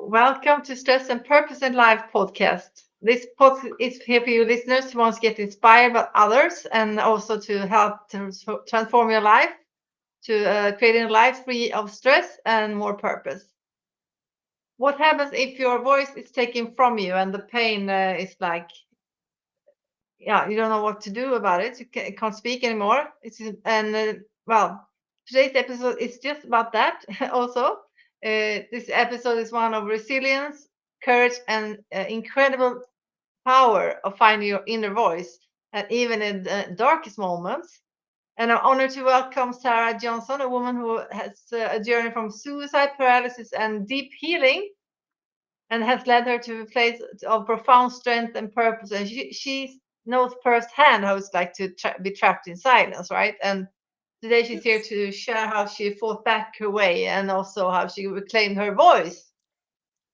Welcome to Stress and Purpose in Life podcast. This podcast is here for you listeners who want to get inspired by others and also to help to transform your life to creating a life free of stress and more purpose. What happens if your voice is taken from you and the pain is like, yeah, you don't know what to do about it. You can't speak anymore. Well, today's episode is just about that. Also, this episode is one of resilience, courage, and incredible power of finding your inner voice, and even in the darkest moments. And I'm honored to welcome Sarah Johnson, a woman who has a journey from suicide, paralysis, and deep healing, and has led her to a place of profound strength and purpose. And she knows firsthand how it's like to be trapped in silence, right? And today she's here Yes. to share how she fought back her way and also how she reclaimed her voice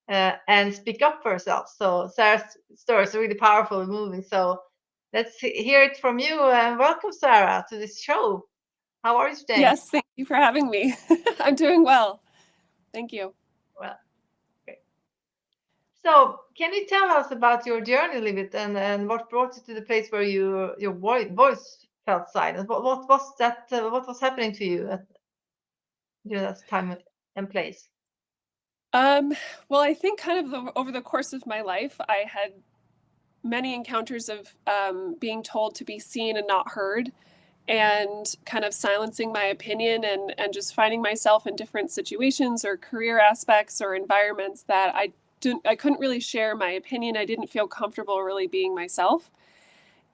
and speak up for herself. So Sarah's story is really powerful and moving. So let's hear it from you. And welcome, Sarah, to this show. How are you today? Yes, thank you for having me. I'm doing well. Thank you. Well, great. So, can you tell us about your journey a little bit and what brought you to the place where your voice felt silent? What was that? What was happening to you at during that time and place? Um, well, I think kind of over the course of my life, I had many encounters of being told to be seen and not heard, and kind of silencing my opinion and just finding myself in different situations or career aspects or environments that I couldn't really share my opinion. I didn't feel comfortable really being myself.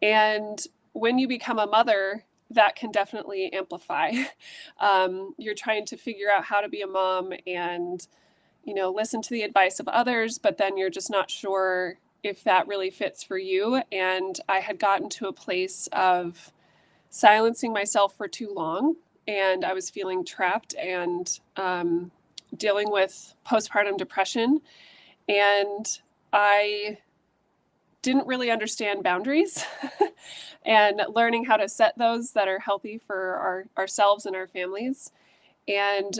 And when you become a mother, that can definitely amplify. You're trying to figure out how to be a mom and, listen to the advice of others, but then you're just not sure if that really fits for you. And I had gotten to a place of silencing myself for too long, and I was feeling trapped and dealing with postpartum depression. And I didn't really understand boundaries and learning how to set those that are healthy for ourselves and our families. And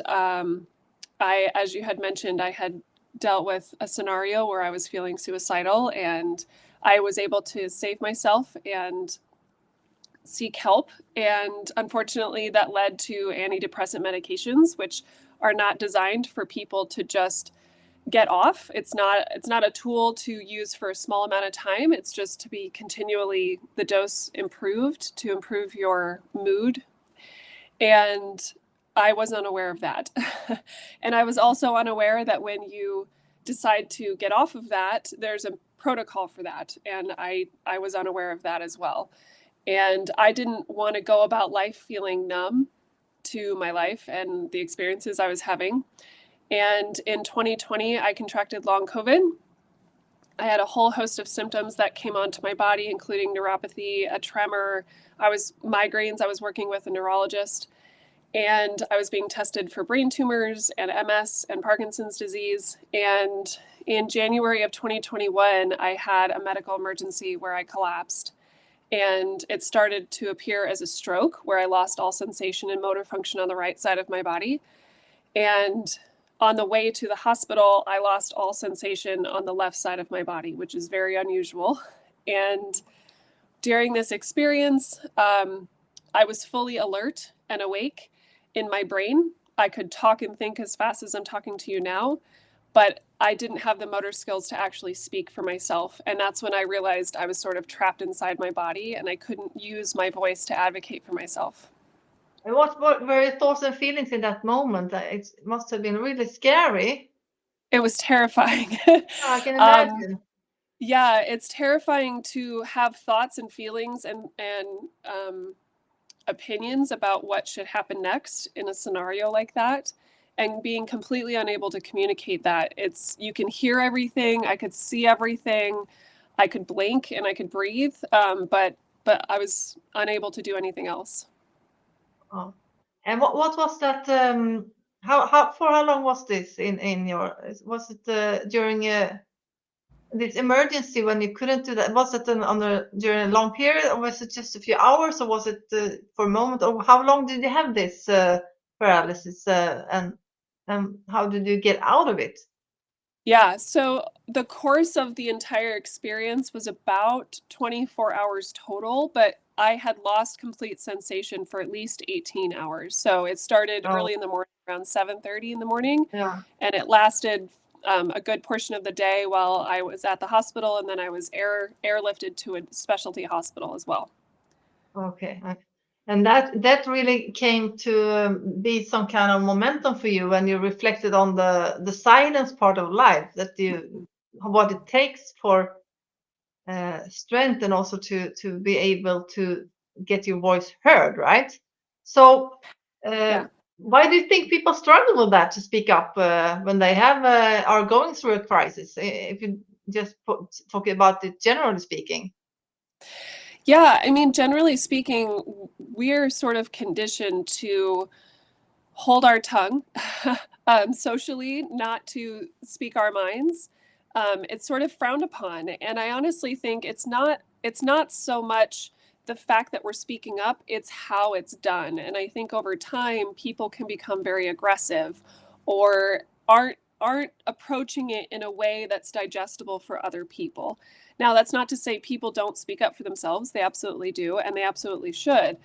as you had mentioned, I had dealt with a scenario where I was feeling suicidal, and I was able to save myself and seek help. And unfortunately, that led to antidepressant medications, which are not designed for people to just get off. It's not a tool to use for a small amount of time. It's just to be continually the dose improved to improve your mood. And I was unaware of that. And I was also unaware that when you decide to get off of that, there's a protocol for that. And I was unaware of that as well. And I didn't want to go about life feeling numb to my life and the experiences I was having. And in 2020, I contracted long COVID. I had a whole host of symptoms that came onto my body, including neuropathy, a tremor. Migraines. I was working with a neurologist, and I was being tested for brain tumors and MS and Parkinson's disease. And in January of 2021, I had a medical emergency where I collapsed. And it started to appear as a stroke where I lost all sensation and motor function on the right side of my body. And on the way to the hospital, I lost all sensation on the left side of my body, which is very unusual. And during this experience, I was fully alert and awake in my brain. I could talk and think as fast as I'm talking to you now, but I didn't have the motor skills to actually speak for myself. And that's when I realized I was sort of trapped inside my body and I couldn't use my voice to advocate for myself. And what were your thoughts and feelings in that moment? It must have been really scary. It was terrifying. I can um, imagine. yeah, it's terrifying to have thoughts and feelings and opinions about what should happen next in a scenario like that, and being completely unable to communicate that. You can hear everything, I could see everything, I could blink and I could breathe, but I was unable to do anything else. Oh. And what was that? How for how long was this in your? Was it during this emergency when you couldn't do that? Was it during a long period, or was it just a few hours, or was it for a moment? Or how long did you have this paralysis? And how did you get out of it? Yeah, so the course of the entire experience was about 24 hours total, but I had lost complete sensation for at least 18 hours. So it started Oh, early in the morning, around 7:30 in the morning, yeah. and it lasted a good portion of the day while I was at the hospital, and then I was airlifted to a specialty hospital as well. Okay. And that really came to be some kind of momentum for you when you reflected on the silence part of life, that you what it takes for strength and also to be able to get your voice heard, right? So, uh, Yeah. why do you think people struggle with that to speak up when they have are going through a crisis? If you just talk about it generally speaking. Yeah, I mean, generally speaking, we're sort of conditioned to hold our tongue socially, not to speak our minds. It's sort of frowned upon, and I honestly think it's not so much the fact that we're speaking up, it's how it's done. And I think over time people can become very aggressive or aren't approaching it in a way that's digestible for other people. Now, that's not to say people don't speak up for themselves. They absolutely do, and they absolutely should.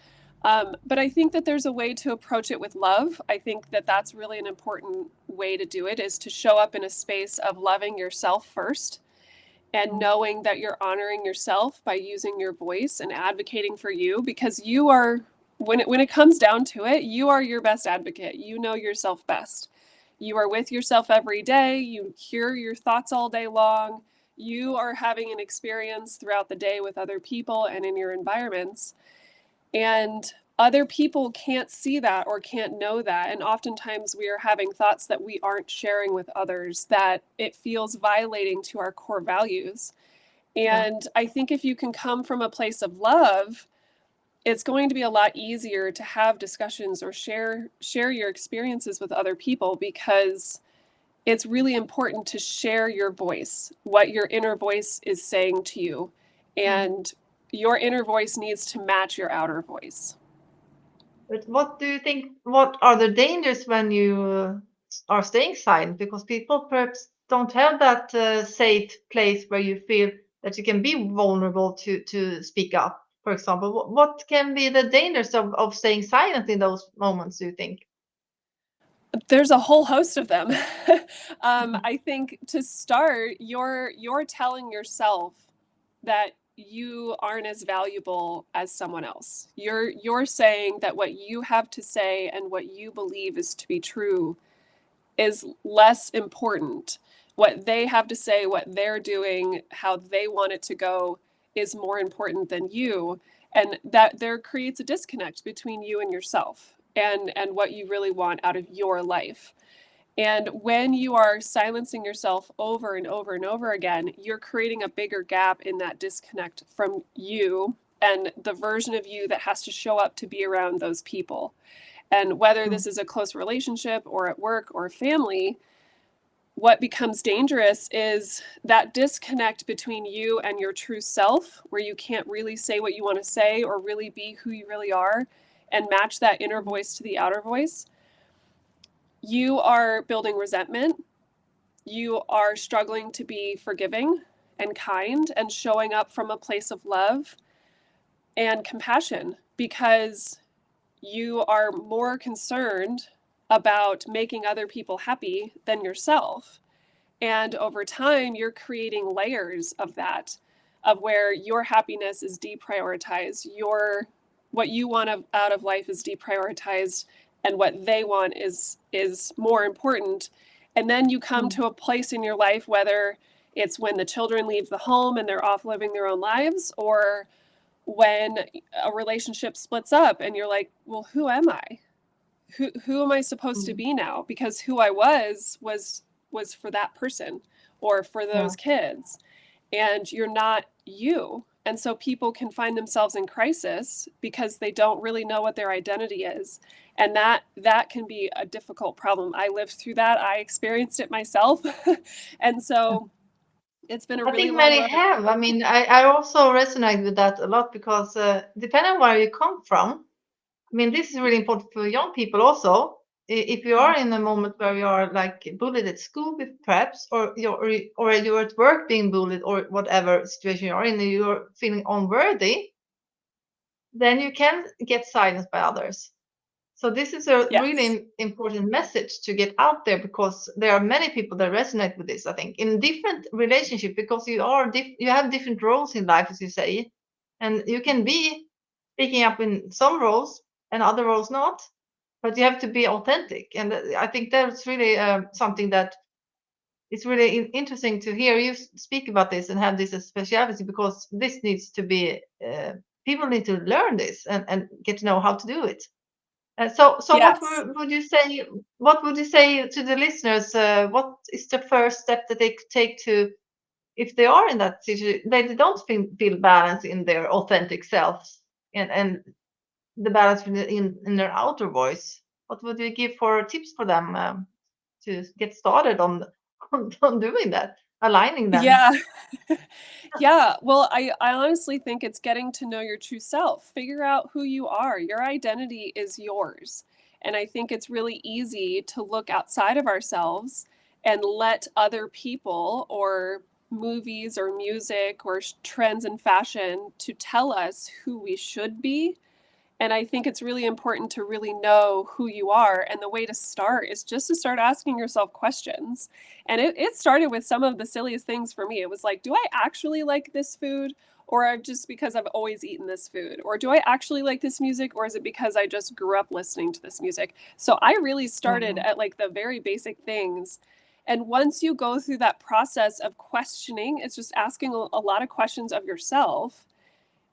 But I think that there's a way to approach it with love. I think that that's really an important way to do it, is to show up in a space of loving yourself first and Mm. knowing that you're honoring yourself by using your voice and advocating for you, because you are, when it comes down to it, you are your best advocate. You know yourself best. You are with yourself every day. You hear your thoughts all day long. You are having an experience throughout the day with other people and in your environments. And other people can't see that or can't know that. And oftentimes we are having thoughts that we aren't sharing with others, that it feels violating to our core values. Yeah. And I think if you can come from a place of love, it's going to be a lot easier to have discussions or share your experiences with other people, because it's really important to share your voice, what your inner voice is saying to you. Mm. And your inner voice needs to match your outer voice. But what do you think? What are the dangers when you are staying silent? Because people perhaps don't have that safe place where you feel that you can be vulnerable to speak up. For example, what can be the dangers of staying silent in those moments? Do you think? There's a whole host of them. I think to start, you're telling yourself that you aren't as valuable as someone else. You're saying that what you have to say and what you believe is to be true is less important. What they have to say, what they're doing, how they want it to go is more important than you. And that there creates a disconnect between you and yourself and what you really want out of your life. And when you are silencing yourself over and over and over again, you're creating a bigger gap in that disconnect from you and the version of you that has to show up to be around those people. And whether Mm. this is a close relationship or at work or family, what becomes dangerous is that disconnect between you and your true self, where you can't really say what you want to say or really be who you really are and match that inner voice to the outer voice. You are building resentment. You are struggling to be forgiving and kind and showing up from a place of love and compassion, because you are more concerned about making other people happy than yourself. And over time, you're creating layers of that, of where your happiness is deprioritized, your what you want out of life is deprioritized, and what they want is more important. And then you come Mm. to a place in your life, whether it's when the children leave the home and they're off living their own lives, or when a relationship splits up and you're like, well, who am I? Who am I supposed to Mm. be now? Because who I was for that person or for Yeah. those kids, and you're not you. And so people can find themselves in crisis because they don't really know what their identity is, and that can be a difficult problem. I lived through that. I experienced it myself. And so it's been a I really think long many road. have. I mean, I also resonate with that a lot because depending on where you come from, I mean, this is really important for young people also. if you Mhm. are in a moment where you are like bullied at school, perhaps, or you're at work being bullied, or whatever situation you're in, and you're feeling unworthy, then you can get silenced by others. So this is a really Yes. important message to get out there, because there are many people that resonate with this, I think, in different relationship, because you have different roles in life, as you say, and you can be speaking up in some roles and other roles not, but you have to be authentic. And I think that's really something that it's really interesting to hear you speak about this and have this as speciality, because this needs to be people need to learn this and get to know how to do it. So what Yes. would you say? What would you say to the listeners? What is the first step that they could take to, if they are in that situation, they don't feel balance in their authentic selves, and the balance in their outer voice? What would you give for tips for them to get started on on doing that, aligning them? Yeah. Yeah. Well, I honestly think it's getting to know your true self. Figure out who you are. Your identity is yours. And I think it's really easy to look outside of ourselves and let other people or movies or music or trends in fashion to tell us who we should be. And I think it's really important to really know who you are. And the way to start is just to start asking yourself questions. And it started with some of the silliest things for me. It was like, do I actually like this food? Or just because I've always eaten this food? Or do I actually like this music? Or is it because I just grew up listening to this music? So I really started Mhm. at like the very basic things. And once you go through that process of questioning, it's just asking a lot of questions of yourself,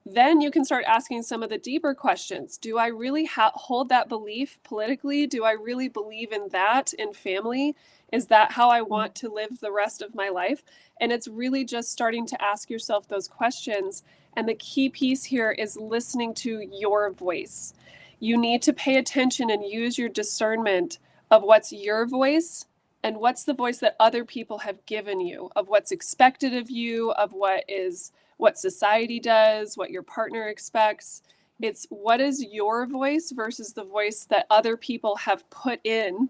then you can start asking some of the deeper questions. Do I really hold that belief politically? Do I really believe in that in family? Is that how I want to live the rest of my life? And it's really just starting to ask yourself those questions. And the key piece here is listening to your voice. You need to pay attention and use your discernment of what's your voice and what's the voice that other people have given you, of what's expected of you, of what society does, what your partner expects. It's what is your voice versus the voice that other people have put in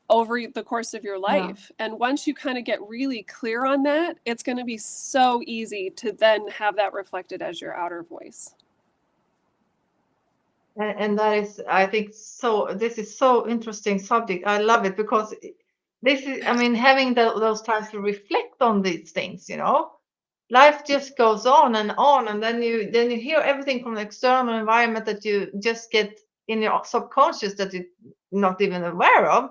over the course of your Yeah. life. And once you kind of get really clear on that, it's going to be so easy to then have that reflected as your outer voice. And that is, I think, so. This is so interesting subject. I love it, because this is, I mean, having those times to reflect on these things. Life just goes on, and then you hear everything from the external environment that you just get in your subconscious that you're not even aware of.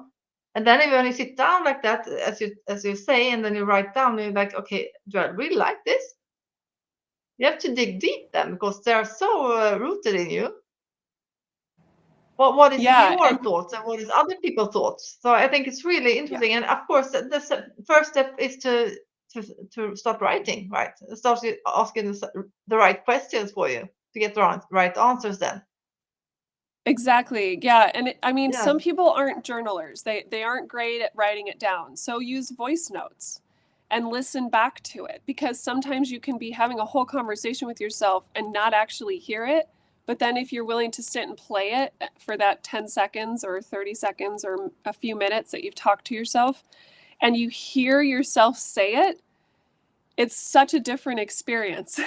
And then when you sit down like that, as you say, and then you write down, you're like, okay, do I really like this? You have to dig deep then, because they are so rooted in you. What is Yeah, your and thoughts and what is other people's thoughts? So I think it's really yeah. interesting. And of course, the first step is to start writing, right? Start asking the right questions for you to get the right answers then. Exactly. Yeah, and I mean, Yeah. some people aren't journalers. They aren't great at writing it down. So use voice notes and listen back to it, because sometimes you can be having a whole conversation with yourself and not actually hear it. But then if you're willing to sit and play it for that 10 seconds or 30 seconds or a few minutes that you've talked to yourself and you hear yourself say it, it's such a different experience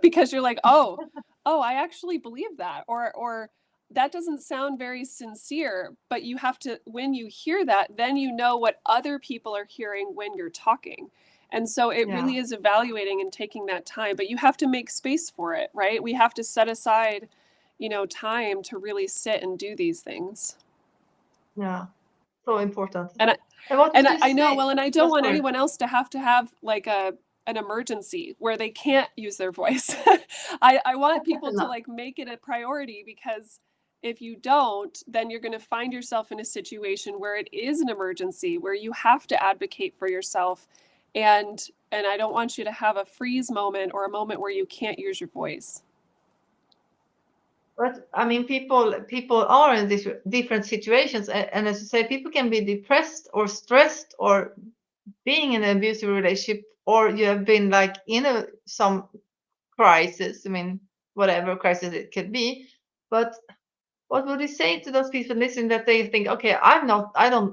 because you're like, oh, I actually believe that, or that doesn't sound very sincere. But you have to, when you hear that, then you know what other people are hearing when you're talking. And so it Yeah. really is evaluating and taking that time, but you have to make space for it, right? We have to set aside, time to really sit and do these things. Yeah. So important. And And what And would you I know, say? well, and I don't Yes, want sorry. anyone else to have like an emergency where they can't use their voice. I want people to No. like make it a priority, because if you don't, then you're going to find yourself in a situation where it is an emergency, where you have to advocate for yourself. And I don't want you to have a freeze moment or a moment where you can't use your voice. But I mean, people are in these different situations, and as you say, people can be depressed or stressed or being in an abusive relationship, or you have been like in some crisis. I mean, whatever crisis it could be. But what would you say to those people listening that they think, okay,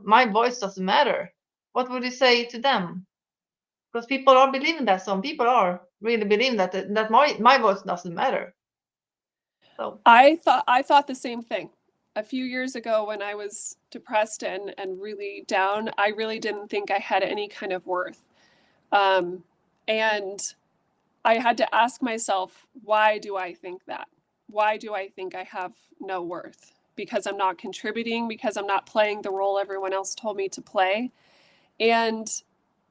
my voice doesn't matter? What would you say to them? Because people are believing that. Some people are really believing that my voice doesn't matter. So I thought the same thing. A few years ago when I was depressed and really down, I really didn't think I had any kind of worth. And I had to ask myself, why do I think that? Why do I think I have no worth? Because I'm not contributing, because I'm not playing the role everyone else told me to play. And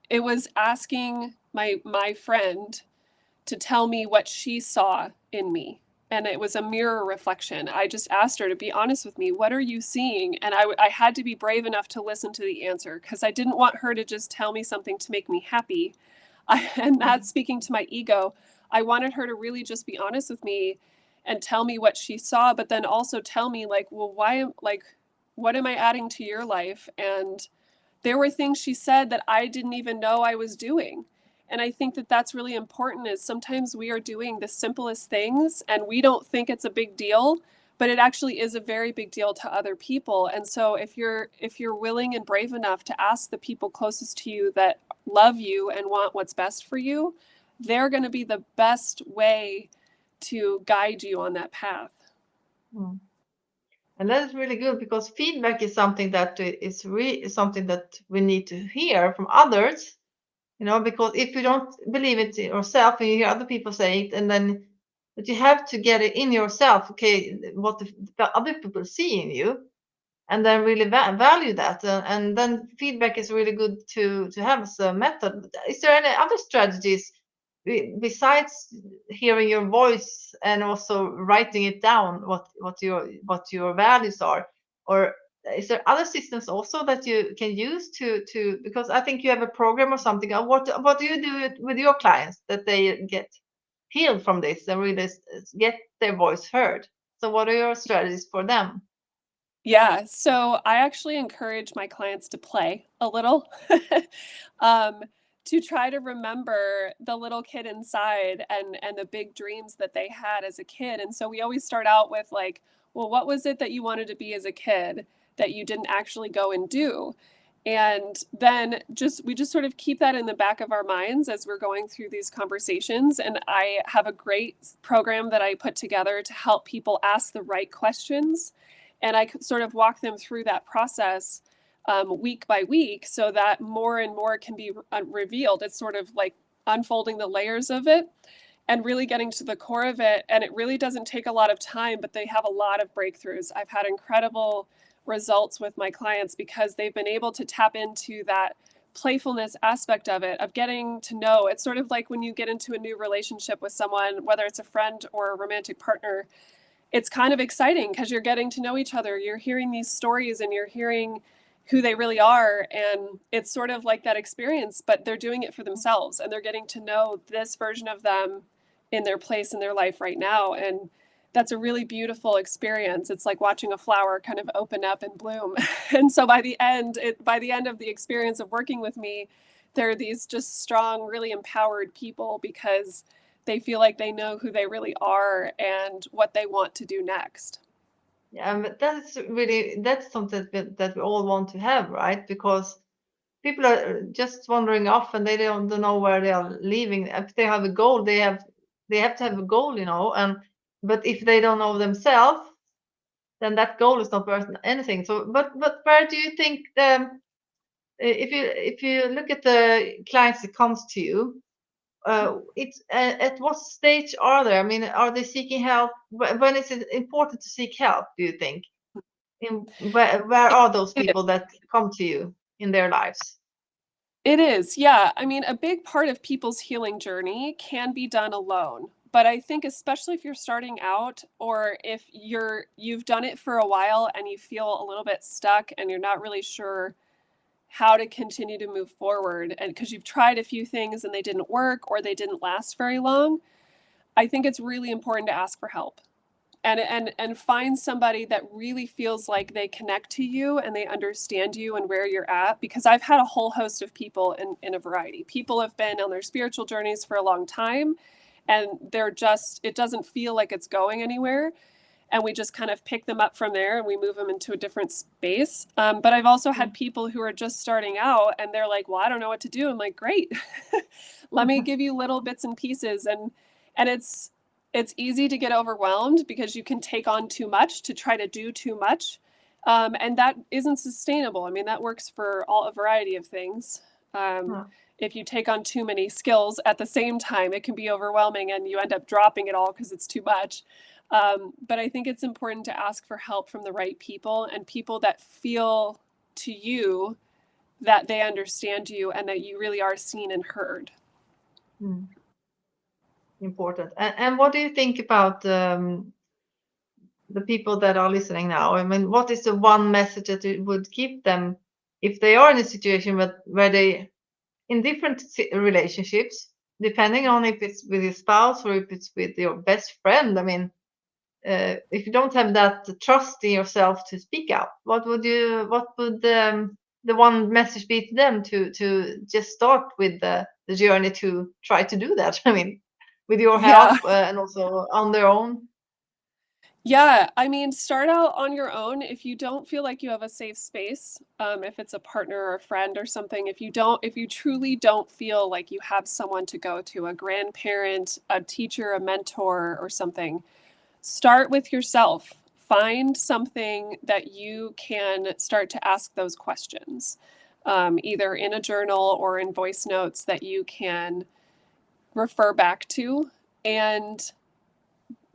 it was asking my friend to tell me what she saw in me. And it was a mirror reflection. I just asked her to be honest with me. What are you seeing? And I had to be brave enough to listen to the answer because I didn't want her to just tell me something to make me happy. And that's speaking to my ego. I wanted her to really just be honest with me and tell me what she saw, but then also tell me, like, well, what am I adding to your life? And there were things she said that I didn't even know I was doing. And I think that that's really important is sometimes we are doing the simplest things and we don't think it's a big deal, but it actually is a very big deal to other people. And so if you're willing and brave enough to ask the people closest to you that love you and want what's best for you, they're going to be the best way to guide you on that path. mm. And that is really good because feedback is something that is something that we need to hear from others. Because if you don't believe it yourself and you hear other people say it, and then but you have to get it in yourself, okay, what the other people see in you, and then really value that, and then feedback is really good to have as a method. Is there any other strategies besides hearing your voice and also writing it down what your values are, or is there other systems also that you can use to because I think you have a program or something. What do you do with your clients that they get healed from this and really get their voice heard? So what are your strategies for them? Yeah, so I actually encourage my clients to play a little, um, to try to remember the little kid inside and the big dreams that they had as a kid. And so we always start out with like, well, what was it that you wanted to be as a kid that you didn't actually go and do? And then we just sort of keep that in the back of our minds as we're going through these conversations. And I have a great program that I put together to help people ask the right questions, and I sort of walk them through that process week by week so that more and more can be revealed. It's sort of like unfolding the layers of it and really getting to the core of it. And it really doesn't take a lot of time, but they have a lot of breakthroughs. I've had incredible results with my clients because they've been able to tap into that playfulness aspect of it, of getting to know. It's sort of like when you get into a new relationship with someone, whether it's a friend or a romantic partner, it's kind of exciting because you're getting to know each other. You're hearing these stories and you're hearing who they really are. And it's sort of like that experience, but they're doing it for themselves and they're getting to know this version of them in their place in their life right now. And that's a really beautiful experience. It's like watching a flower kind of open up and bloom. And so by the end of the experience of working with me, they're these just strong, really empowered people because they feel like they know who they really are and what they want to do next. Yeah, but that's something that we all want to have, right? Because people are just wandering off and they don't know where they are leaving. If they have a goal, they have to have a goal, and but if they don't know themselves, then that goal is not worth anything. So but where do you think if you look at the clients that comes to you, it's at what stage are they? I mean, are they seeking help? When is it important to seek help, do you think? Where are those It, people that come to you in their lives? it is, yeah. I mean, a big part of people's healing journey can be done alone. But I think especially if you're starting out or if you've done it for a while and you feel a little bit stuck and you're not really sure how to continue to move forward and because you've tried a few things and they didn't work or they didn't last very long, I think it's really important to ask for help and find somebody that really feels like they connect to you and they understand you and where you're at. Because I've had a whole host of people in a variety. People have been on their spiritual journeys for a long time and it doesn't feel like it's going anywhere. and we just kind of pick them up from there and we move them into a different space. But I've also had people who are just starting out and they're like, well, I don't know what to do. I'm like, great. Let me give you little bits and pieces. And it's easy to get overwhelmed because you can take on too much to try to do too much. And that isn't sustainable. I mean, that works for a variety of things. If you take on too many skills at the same time, it can be overwhelming and you end up dropping it all because it's too much. But I think it's important to ask for help from the right people and people that feel to you that they understand you and that you really are seen and heard. Important. And what do you think about the people that are listening now? I mean, what is the one message that you would give them if they are in a situation where they, in different relationships, depending on if it's with your spouse or if it's with your best friend? I mean, if you don't have that trust in yourself to speak out, what would the one message be to them to just start with the journey to try to do that? I mean, with your Yeah. help and also on their own. Yeah, I mean, start out on your own if you don't feel like you have a safe space. If it's a partner or a friend or something, if you truly don't feel like you have someone to go to, a grandparent, a teacher, a mentor, or something, start with yourself. Find something that you can start to ask those questions, either in a journal or in voice notes that you can refer back to. And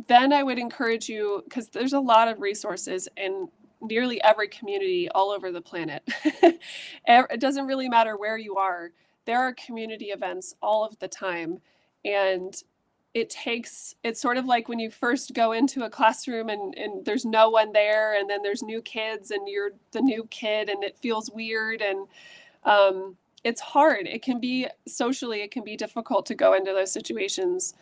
then I would encourage you, because there's a lot of resources in nearly every community all over the planet. It doesn't really matter where you are. There are community events all of the time. And it's sort of like when you first go into a classroom and there's no one there, and then there's new kids and you're the new kid and it feels weird. And it's hard. It can be difficult to go into those situations.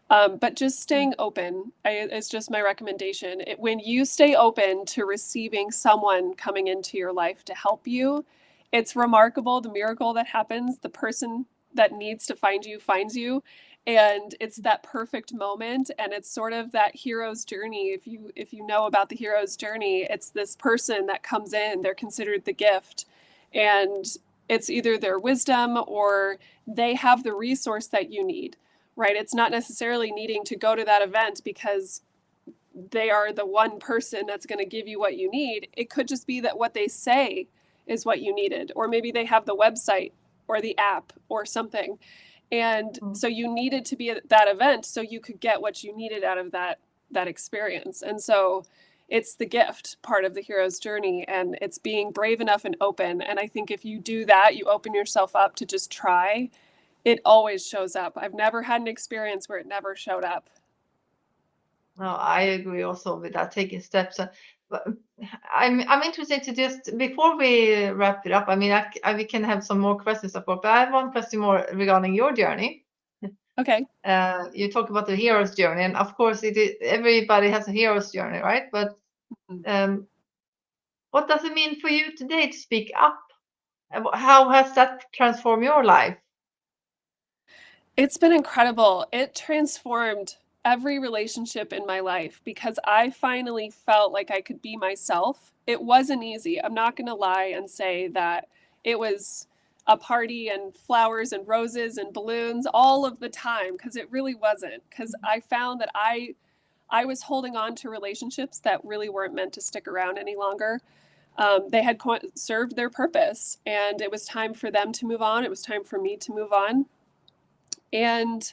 But just staying open is just my recommendation. When you stay open to receiving someone coming into your life to help you, it's remarkable the miracle that happens. The person that needs to find you finds you, and it's that perfect moment. And it's sort of that hero's journey. If you know about the hero's journey, it's this person that comes in. They're considered the gift, and it's either their wisdom or they have the resource that you need. Right? It's not necessarily needing to go to that event because they are the one person that's going to give you what you need. It could just be that what they say is what you needed, or maybe they have the website or the app or something. And so you needed to be at that event so you could get what you needed out of that experience. And so it's the gift part of the hero's journey, and it's being brave enough and open. And I think if you do that, you open yourself up to just try, it always shows up. I've never had an experience where it never showed up. No, I agree also with that, taking steps. But I'm interested to just, before we wrap it up, I mean, we can have some more questions, of course, but I have one question more regarding your journey. Okay. You talk about the hero's journey, and of course, everybody has a hero's journey, right? But what does it mean for you today to speak up? How has that transformed your life? It's been incredible. It transformed every relationship in my life because I finally felt like I could be myself. It wasn't easy. I'm not going to lie and say that it was a party and flowers and roses and balloons all of the time, because it really wasn't. Because I found that I was holding on to relationships that really weren't meant to stick around any longer. They had served their purpose, and it was time for them to move on. It was time for me to move on. And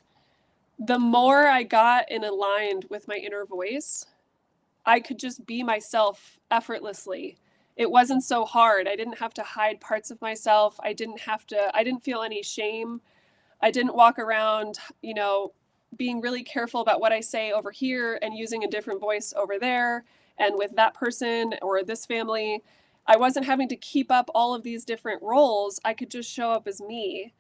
the more I got in aligned with my inner voice, I could just be myself effortlessly. It wasn't so hard. I didn't have to hide parts of myself. I didn't feel any shame. I didn't walk around, being really careful about what I say over here and using a different voice over there and with that person or this family. I wasn't having to keep up all of these different roles. I could just show up as me.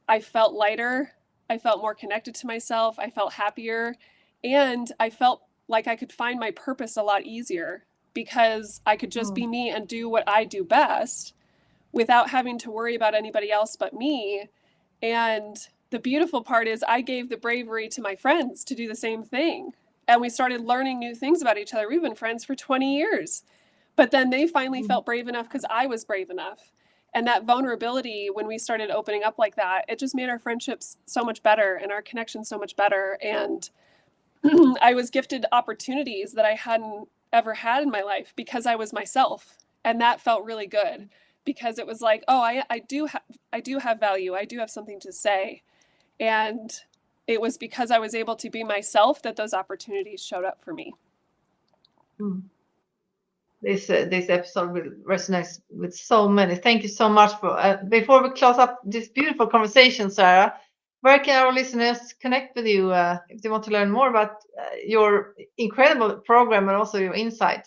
I felt lighter. I felt more connected to myself. I felt happier. And I felt like I could find my purpose a lot easier because I could just be me and do what I do best without having to worry about anybody else but me. And the beautiful part is I gave the bravery to my friends to do the same thing. and we started learning new things about each other. We've been friends for 20 years. But then they finally felt brave enough because I was brave enough. And that vulnerability, when we started opening up like that, it just made our friendships so much better and our connection so much better. And I was gifted opportunities that I hadn't ever had in my life because I was myself. And that felt really good because it was like, oh, I do have value. I do have something to say. And it was because I was able to be myself that those opportunities showed up for me. This episode will resonate with so many. Thank you so much for. Before we close up this beautiful conversation, Sarah, where can our listeners connect with you if they want to learn more about your incredible program and also your insight?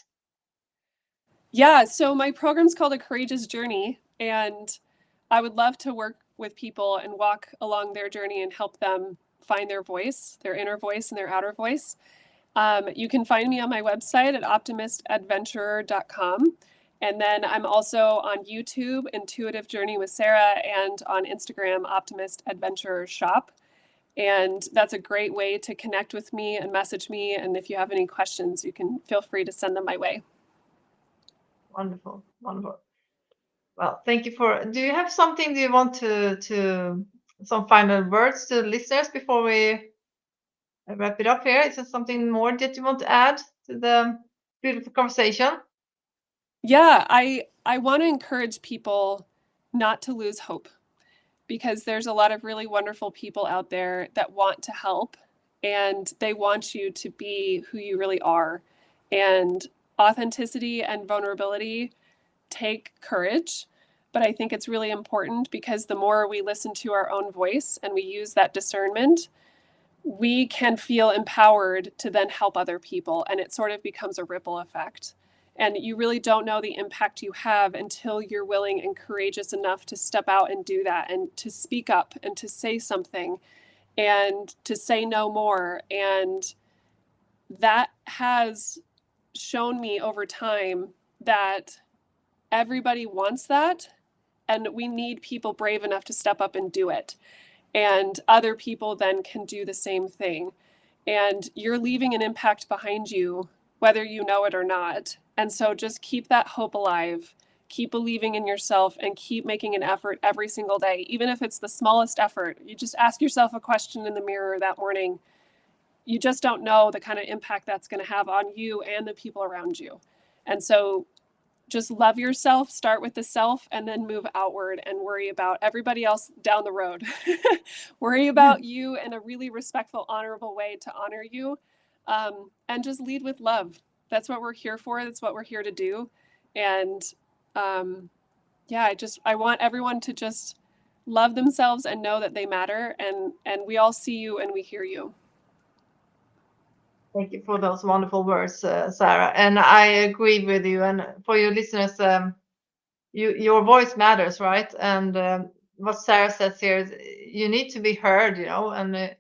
Yeah, so my program's called A Courageous Journey, and I would love to work with people and walk along their journey and help them find their voice, their inner voice and their outer voice. You can find me on my website at optimistadventurer.com. And then I'm also on YouTube, Intuitive Journey with Sarah, and on Instagram, Optimist Adventurer Shop. And that's a great way to connect with me and message me. And if you have any questions, you can feel free to send them my way. Wonderful, wonderful. Well, thank you for. Do you have something do you want to some final words to the listeners before we wrap it up here? Is there something more that you want to add to the beautiful conversation? Yeah, I want to encourage people not to lose hope because there's a lot of really wonderful people out there that want to help and they want you to be who you really are. And authenticity and vulnerability take courage, but I think it's really important because the more we listen to our own voice and we use that discernment, we can feel empowered to then help other people, and it sort of becomes a ripple effect. And you really don't know the impact you have until you're willing and courageous enough to step out and do that and to speak up and to say something and to say no more. And that has shown me over time that everybody wants that, and we need people brave enough to step up and do it. And other people then can do the same thing. And you're leaving an impact behind you, whether you know it or not. And so just keep that hope alive. Keep believing in yourself and keep making an effort every single day, even if it's the smallest effort. You just ask yourself a question in the mirror that morning. You just don't know the kind of impact that's going to have on you and the people around you. And so just love yourself, start with the self, and then move outward and worry about everybody else down the road. Worry about you in a really respectful, honorable way to honor you, and just lead with love. That's what we're here for. That's what we're here to do. And yeah, I want everyone to just love themselves and know that they matter. And we all see you and we hear you. Thank you for those wonderful words, Sarah. And I agree with you. And for your listeners, your voice matters, right? And what Sarah says here is you need to be heard, and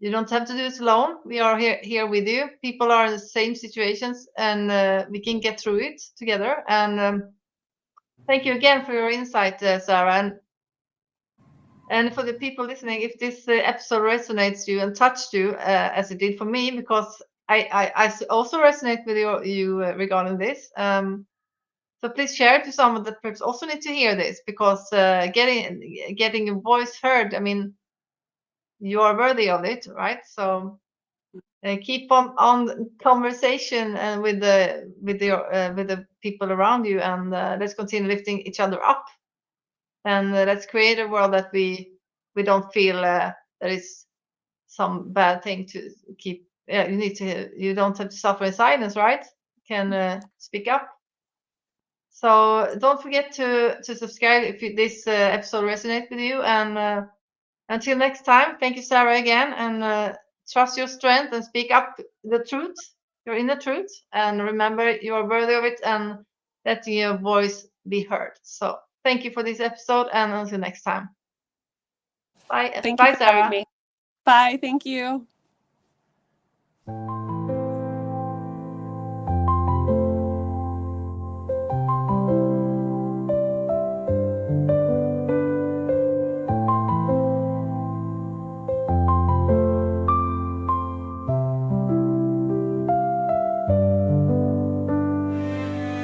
you don't have to do it alone. We are here with you. People are in the same situations, and we can get through it together. And thank you again for your insight, Sarah. And for the people listening, if this episode resonates you and touched you as it did for me, because I also resonate with you regarding this. So please share it to someone that perhaps also need to hear this, because getting your voice heard, I mean, you are worthy of it, right? So keep on conversation with the people around you, and let's continue lifting each other up. And let's create a world that we don't feel that is some bad thing to keep. Yeah, you don't have to suffer in silence, right? You can speak up. So don't forget to subscribe if this episode resonates with you. And until next time, thank you, Sarah, again. And trust your strength and speak up the truth, your inner truth. And remember, you are worthy of it, and letting your voice be heard. So thank you for this episode, and until next time. Bye. Thank you Bye, for having Sarah. me. Bye. Thank you.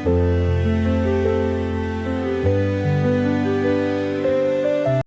you.